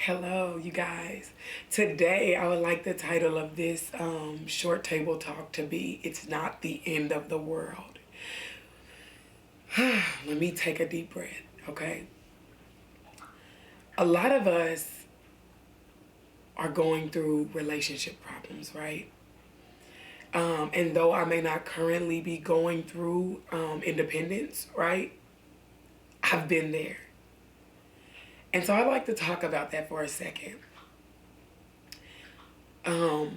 Hello, you guys. Today, I would like the title of this short table talk to be It's Not the End of the World. Let me take a deep breath, okay? A lot of us are going through relationship problems, right? And though I may not currently be going through independence, right? I've been there. And so I'd like to talk about that for a second. I'd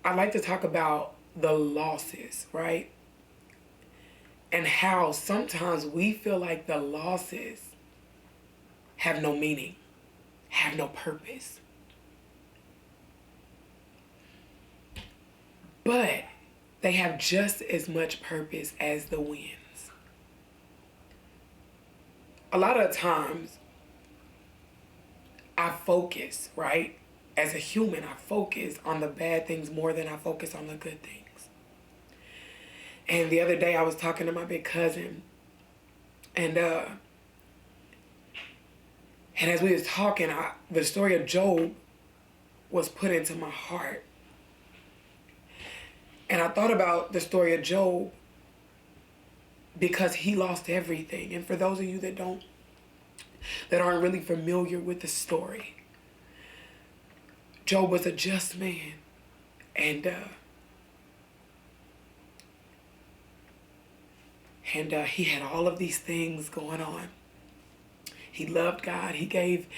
like to talk about the losses, right? And how sometimes we feel like the losses have no meaning, have no purpose. But they have just as much purpose as the wins. A lot of times, I focus, right? As a human, I focus on the bad things more than I focus on the good things. And the other day I was talking to my big cousin, and as we was talking, the story of Job was put into my heart. And I thought about the story of Job because he lost everything. And for those of you that aren't really familiar with the story, Job was a just man, and he had all of these things going on. He loved God. He gave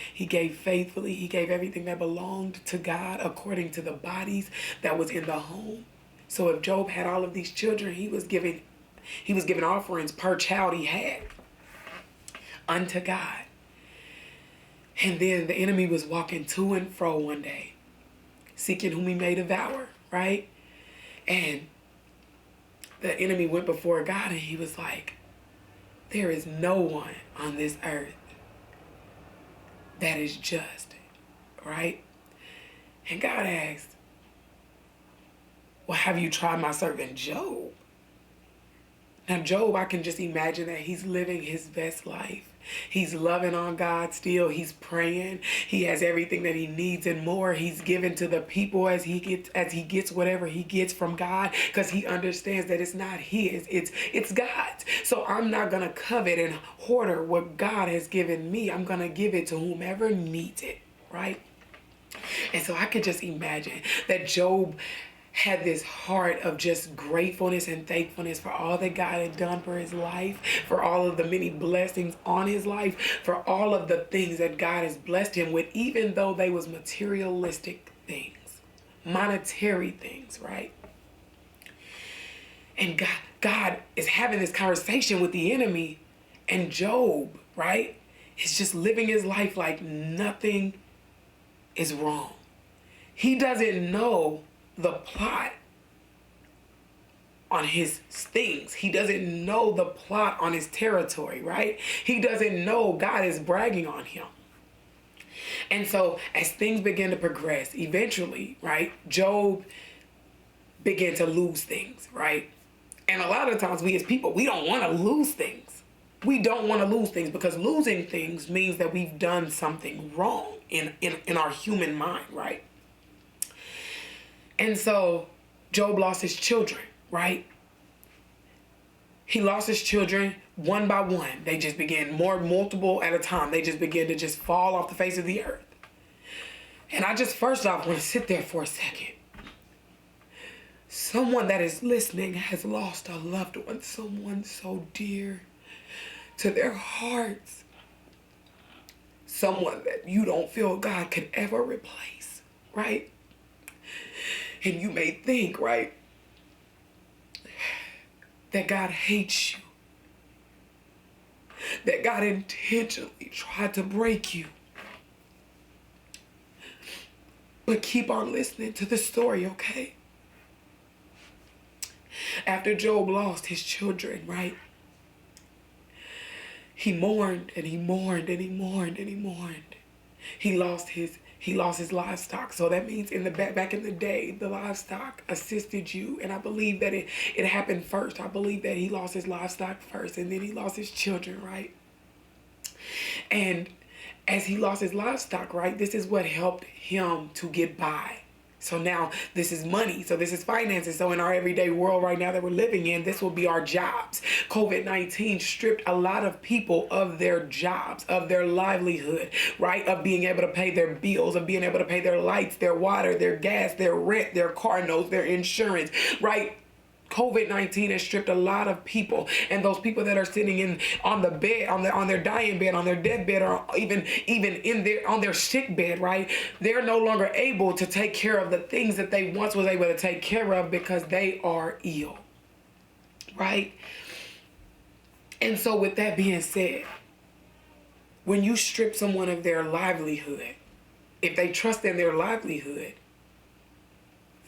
faithfully. He gave everything that belonged to God according to the bodies that was in the home. So if Job had all of these children, he was giving offerings per child he had unto God. And then the enemy was walking to and fro one day, seeking whom he may devour, right? And the enemy went before God and he was like, there is no one on this earth that is just, right? And God asked, well, have you tried my servant Job? Now, Job, I can just imagine that he's living his best life. He's loving on God still. He's praying. He has everything that he needs and more. He's given to the people as he gets whatever he gets from God, because he understands that it's not his, it's God's. So I'm not gonna covet and hoard what God has given me. I'm gonna give it to whomever needs it, right? And so I could just imagine that Job had this heart of just gratefulness and thankfulness for all that God had done for his life, for all of the many blessings on his life, for all of the things that God has blessed him with, even though they was materialistic things, monetary things, right? And God is having this conversation with the enemy, and Job, right, is just living his life like nothing is wrong. He doesn't know the plot on his things. He doesn't know the plot on his territory, right? He doesn't know God is bragging on him. And so as things begin to progress, eventually, right, Job began to lose things, right? And a lot of times we as people, we don't want to lose things. We don't want to lose things because losing things means that we've done something wrong in our human mind, right? And so Job lost his children, right? He lost his children one by one. They just began multiple at a time. They just began to just fall off the face of the earth. And I just first off want to sit there for a second. Someone that is listening has lost a loved one, someone so dear to their hearts. Someone that you don't feel God could ever replace, right? And you may think, right, that God hates you, that God intentionally tried to break you. But keep on listening to the story, okay? After Job lost his children, right, he mourned and he mourned and he mourned and he mourned. He lost his livestock. So that means back in the day, the livestock assisted you. And I believe that it happened first. I believe that he lost his livestock first and then he lost his children, right? And as he lost his livestock, right, this is what helped him to get by. So now this is money. So this is finances. So in our everyday world right now that we're living in, this will be our jobs. COVID-19 stripped a lot of people of their jobs, of their livelihood, right? Of being able to pay their bills, of being able to pay their lights, their water, their gas, their rent, their car notes, their insurance, right? COVID-19 has stripped a lot of people, and those people that are sitting in on the bed, on their dying bed, on their dead bed, or even in their on their sick bed, right? They're no longer able to take care of the things that they once was able to take care of because they are ill, right? And so with that being said, when you strip someone of their livelihood, if they trust in their livelihood,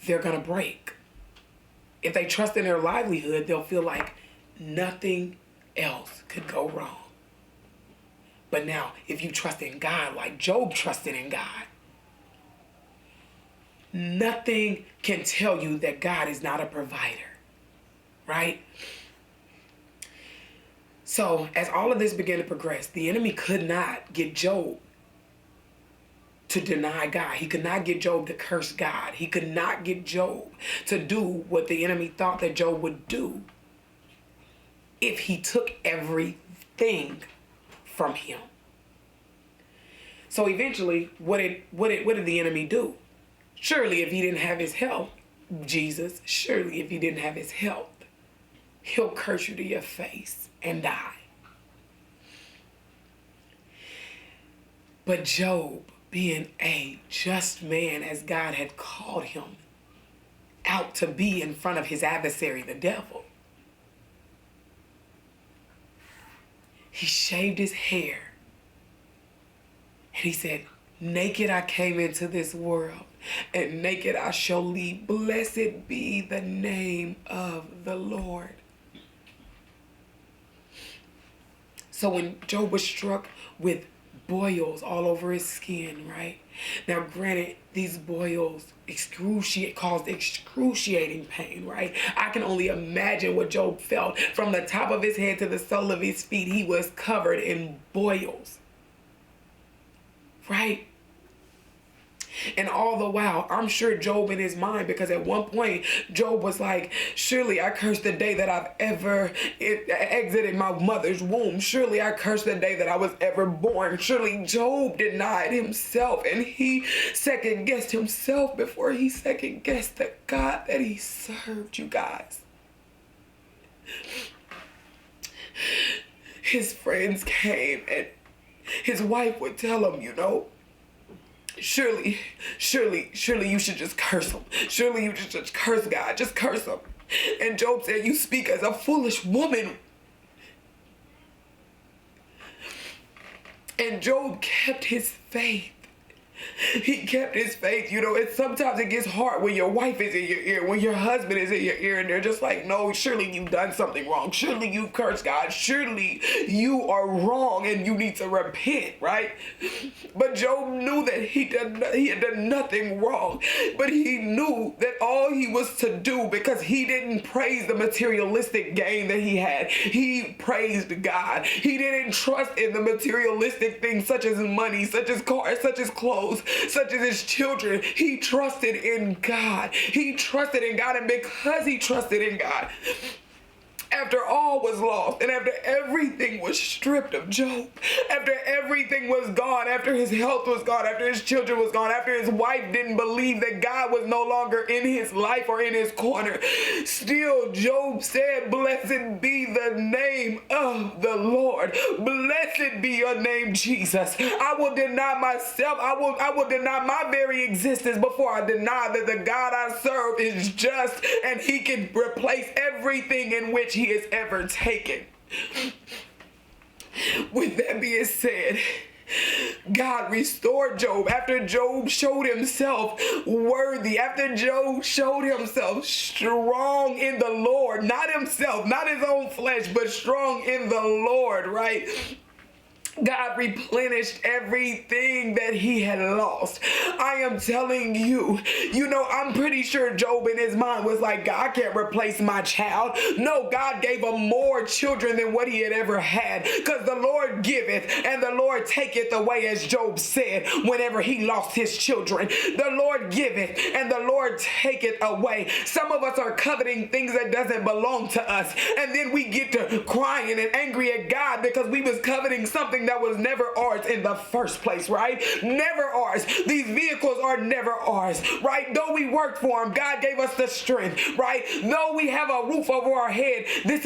they're gonna break. If they trust in their livelihood, they'll feel like nothing else could go wrong. But now, if you trust in God, like Job trusted in God, nothing can tell you that God is not a provider, right? So, as all of this began to progress, the enemy could not get Job to deny God. He could not get Job to curse God. He could not get Job to do what the enemy thought that Job would do if he took everything from him. So eventually, what did the enemy do? Surely if he didn't have his health, Jesus, surely if he didn't have his health, he'll curse you to your face and die. But Job, being a just man as God had called him out to be in front of his adversary, the devil, he shaved his hair and he said, naked I came into this world and naked I shall leave. Blessed be the name of the Lord. So when Job was struck with boils all over his skin, right? Now, granted, these boils caused excruciating pain, right? I can only imagine what Job felt. From the top of his head to the sole of his feet, he was covered in boils, right? And all the while, I'm sure Job in his mind, because at one point, Job was like, surely I curse the day that I've ever exited my mother's womb. Surely I curse the day that I was ever born. Surely Job denied himself and he second-guessed himself before he second-guessed the God that he served, you guys. His friends came and his wife would tell him, surely you should just curse him. Surely you should just curse God. Just curse him. And Job said, you speak as a foolish woman. And Job kept his faith. He kept his faith. And sometimes it gets hard when your wife is in your ear, when your husband is in your ear, and they're just like, no, surely you've done something wrong. Surely you cursed God. Surely you are wrong and you need to repent, right? But Job knew that he had done nothing wrong. But he knew that all he was to do, because he didn't praise the materialistic gain that he had. He praised God. He didn't trust in the materialistic things such as money, such as cars, such as clothes, such as his children. He trusted in God. He trusted in God, and because he trusted in God, after all was lost and after everything was stripped of Job, after everything was gone, after his health was gone, after his children was gone, after his wife didn't believe that God was no longer in his life or in his corner, still Job said, blessed be the name of the Lord. Blessed be your name, Jesus. I will deny myself. I will deny my very existence before I deny that the God I serve is just and he can replace everything in which he is ever taken. With that being said, God restored Job after Job showed himself worthy, after Job showed himself strong in the Lord, not himself, not his own flesh, but strong in the Lord, right? God replenished everything that he had lost. I am telling you, I'm pretty sure Job in his mind was like, God can't replace my child. No, God gave him more children than what he had ever had, because the Lord giveth and the Lord taketh away, as Job said whenever he lost his children. The Lord giveth and the Lord taketh away. Some of us are coveting things that doesn't belong to us, and then we get to crying and angry at God because we was coveting something that was never ours in the first place, right? Never ours. These vehicles are never ours, right? Though we worked for them, God gave us the strength, right? Though we have a roof over our head, this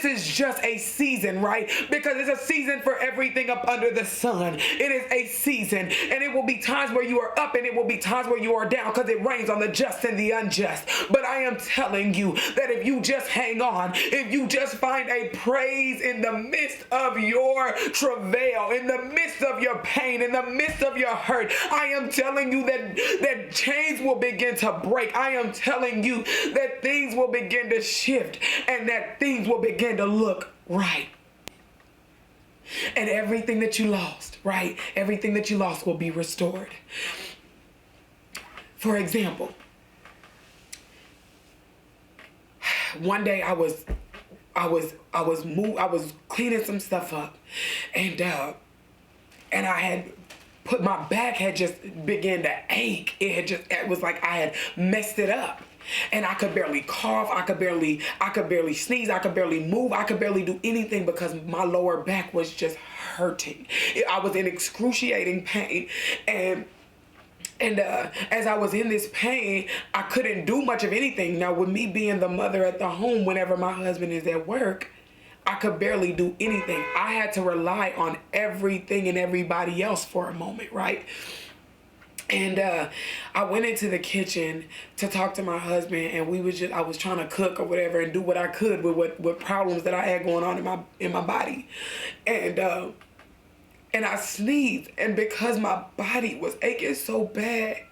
is just a season, right? Because it's a season for everything up under the sun. It is a season, and it will be times where you are up, and it will be times where you are down, because it rains on the just and the unjust. But I am telling you that if you just hang on, if you just find a praise in the midst of your travail, in the midst of your pain, in the midst of your hurt, I am telling you that chains will begin to break. I am telling you that things will begin to shift, and that things will begin to look right. And everything that you lost, right? Everything that you lost will be restored. For example, one day I was cleaning some stuff up, and I had put, my back had just began to ache. It was like I had messed it up. And I could barely cough, I could barely sneeze, I could barely move, I could barely do anything because my lower back was just hurting. I was in excruciating pain, and as I was in this pain, I couldn't do much of anything. Now, with me being the mother at the home whenever my husband is at work, I could barely do anything. I had to rely on everything and everybody else for a moment, right? And I went into the kitchen to talk to my husband, and I was trying to cook or whatever and do what I could with problems that I had going on in my body. And I sneezed, and because my body was aching so bad,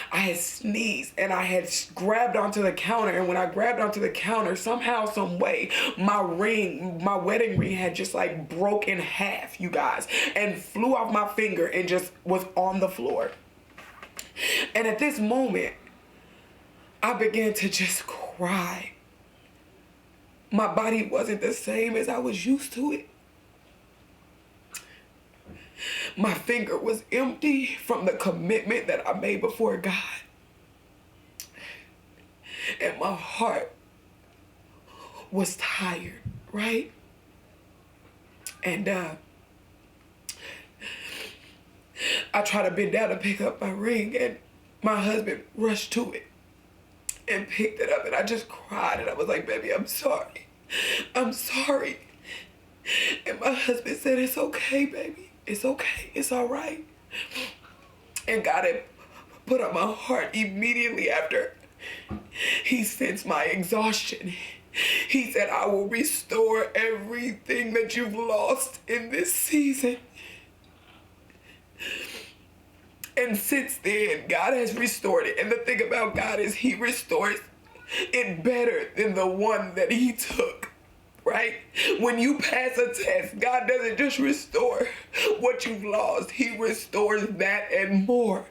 I had sneezed, and I had grabbed onto the counter, and when I grabbed onto the counter, somehow, some way, my wedding ring had just like broke in half, you guys, and flew off my finger and just was on the floor. And at this moment, I began to just cry. My body wasn't the same as I was used to it. My finger was empty from the commitment that I made before God. And my heart was tired, right? And I tried to bend down to pick up my ring, and my husband rushed to it and picked it up, and I just cried, and I was like, baby, I'm sorry. I'm sorry. And my husband said, it's okay, baby. It's okay. It's all right. And God had put on my heart immediately after he sensed my exhaustion. He said, I will restore everything that you've lost in this season. And since then, God has restored it. And the thing about God is he restores it better than the one that he took, right? When you pass a test, God doesn't just restore what you've lost. He restores that and more.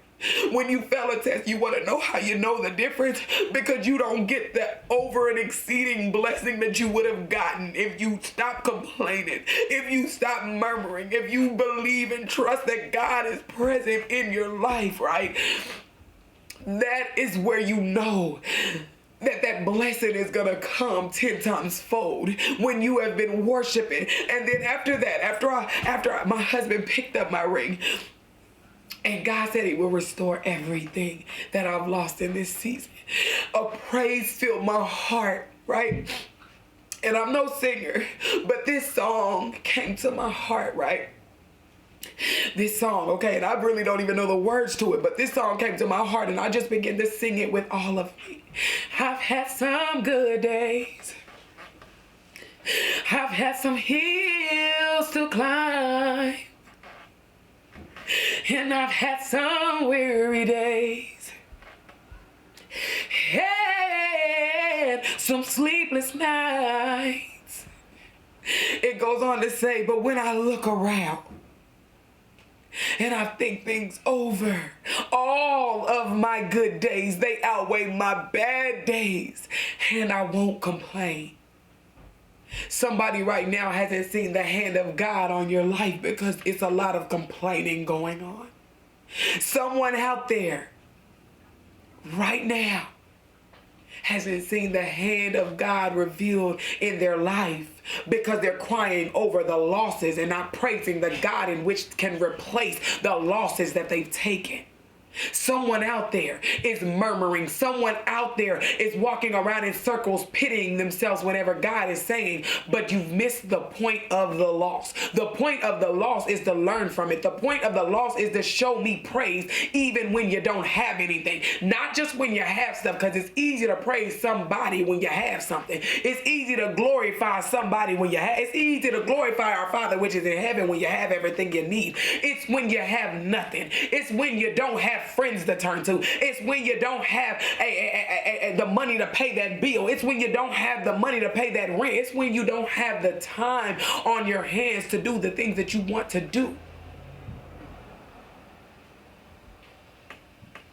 When you fail a test, you want to know how you know the difference? Because you don't get the over and exceeding blessing that you would have gotten if you stop complaining, if you stop murmuring, if you believe and trust that God is present in your life, right? That is where you know that blessing is going to come 10 times fold when you have been worshiping. And then after that, after my husband picked up my ring, and God said he will restore everything that I've lost in this season, a praise filled my heart, right? And I'm no singer, but this song came to my heart, right? This song, okay, and I really don't even know the words to it, but this song came to my heart, and I just began to sing it with all of me. I've had some good days. I've had some hills to climb. And I've had some weary days, and some sleepless nights. It goes on to say, but when I look around, and I think things over. All of my good days, they outweigh my bad days, and I won't complain. Somebody right now hasn't seen the hand of God on your life because it's a lot of complaining going on. Someone out there right now hasn't seen the hand of God revealed in their life because they're crying over the losses and not praising the God in which can replace the losses that they've taken. Someone out there is murmuring. Someone out there is walking around in circles, pitying themselves whenever God is saying, but you've missed the point of the loss. The point of the loss is to learn from it. The point of the loss is to show me praise even when you don't have anything. Not just when you have stuff, because it's easy to praise somebody when you have something. It's easy to glorify somebody when you have. It's easy to glorify our Father which is in heaven when you have everything you need. It's when you have nothing. It's when you don't have friends to turn to. It's when you don't have the money to pay that bill. It's when you don't have the money to pay that rent. It's when you don't have the time on your hands to do the things that you want to do.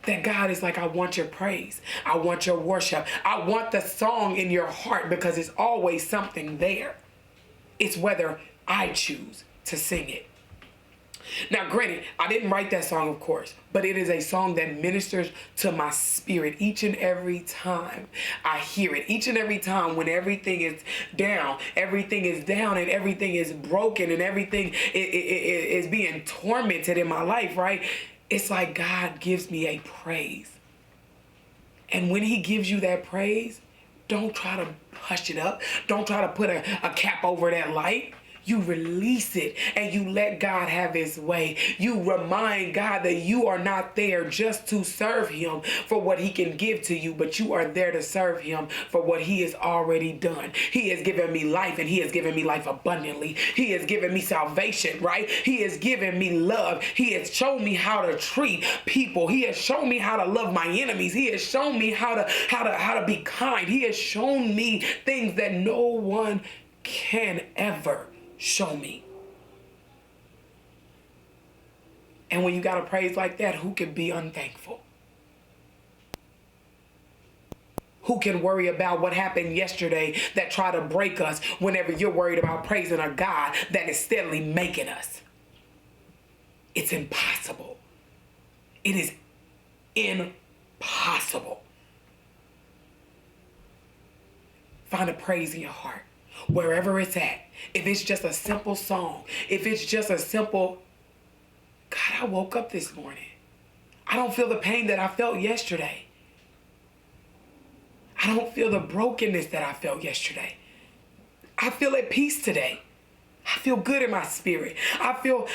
That God is like, I want your praise. I want your worship. I want the song in your heart because it's always something there. It's whether I choose to sing it. Now, granted, I didn't write that song, of course, but it is a song that ministers to my spirit each and every time I hear it. Each and every time when everything is down and everything is broken and everything is being tormented in my life, right? It's like God gives me a praise. And when he gives you that praise, don't try to hush it up. Don't try to put a cap over that light. You release it and you let God have his way. You remind God that you are not there just to serve him for what he can give to you, but you are there to serve him for what he has already done. He has given me life and he has given me life abundantly. He has given me salvation, right? He has given me love. He has shown me how to treat people. He has shown me how to love my enemies. He has shown me how to be kind. He has shown me things that no one can ever show me. And when you got a praise like that, who can be unthankful? Who can worry about what happened yesterday that tried to break us whenever you're worried about praising a God that is steadily making us? It's impossible. It is impossible. Find a praise in your heart, wherever it's at. If it's just a simple song, if it's just a simple, God, I woke up this morning. I don't feel the pain that I felt yesterday. I don't feel the brokenness that I felt yesterday. I feel at peace today. I feel good in my spirit. I feel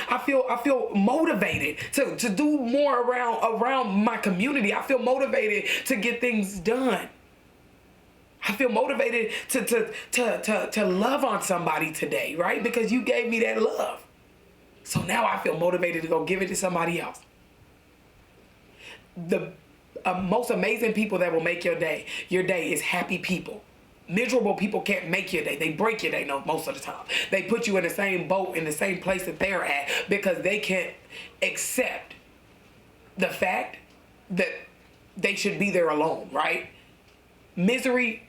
motivated to do more around my community. I feel motivated to get things done. I feel motivated to love on somebody today, right? Because you gave me that love. So now I feel motivated to go give it to somebody else. The most amazing people that will make your day is happy people. Miserable people can't make your day. They break your day most of the time. They put you in the same boat, in the same place that they're at because they can't accept the fact that they should be there alone, right? Misery,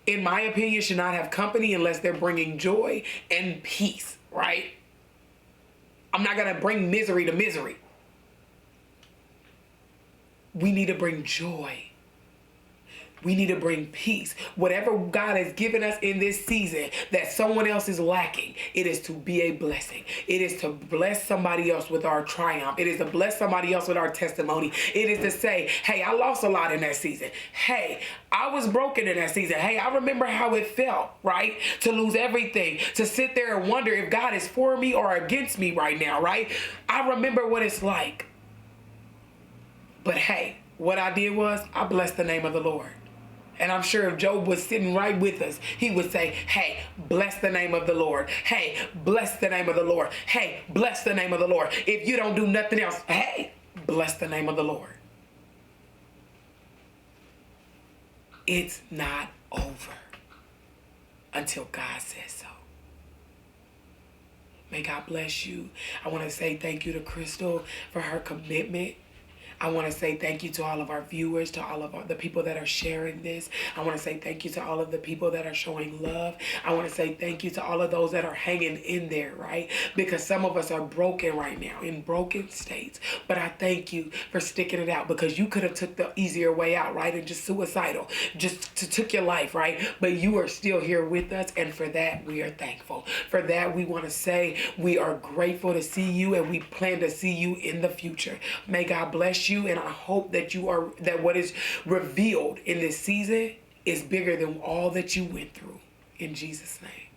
in my opinion, should not have company unless they're bringing joy and peace, right? I'm not going to bring misery to misery. We need to bring joy. We need to bring peace. Whatever God has given us in this season that someone else is lacking, it is to be a blessing. It is to bless somebody else with our triumph. It is to bless somebody else with our testimony. It is to say, hey, I lost a lot in that season. Hey, I was broken in that season. Hey, I remember how it felt, right? To lose everything, to sit there and wonder if God is for me or against me right now, right? I remember what it's like. But hey, what I did was I blessed the name of the Lord. And I'm sure if Job was sitting right with us, he would say, hey, bless the name of the Lord. Hey, bless the name of the Lord. Hey, bless the name of the Lord. If you don't do nothing else, hey, bless the name of the Lord. It's not over until God says so. May God bless you. I want to say thank you to Crystal for her commitment. I want to say thank you to all of our viewers, to all of the people that are sharing this. I want to say thank you to all of the people that are showing love. I want to say thank you to all of those that are hanging in there, right? Because some of us are broken right now, in broken states. But I thank you for sticking it out, because you could have took the easier way out, right? And just suicidal, just took your life, right? But you are still here with us, and for that, we are thankful. For that, we want to say we are grateful to see you, and we plan to see you in the future. May God bless you, and I hope that that what is revealed in this season is bigger than all that you went through. In Jesus' name.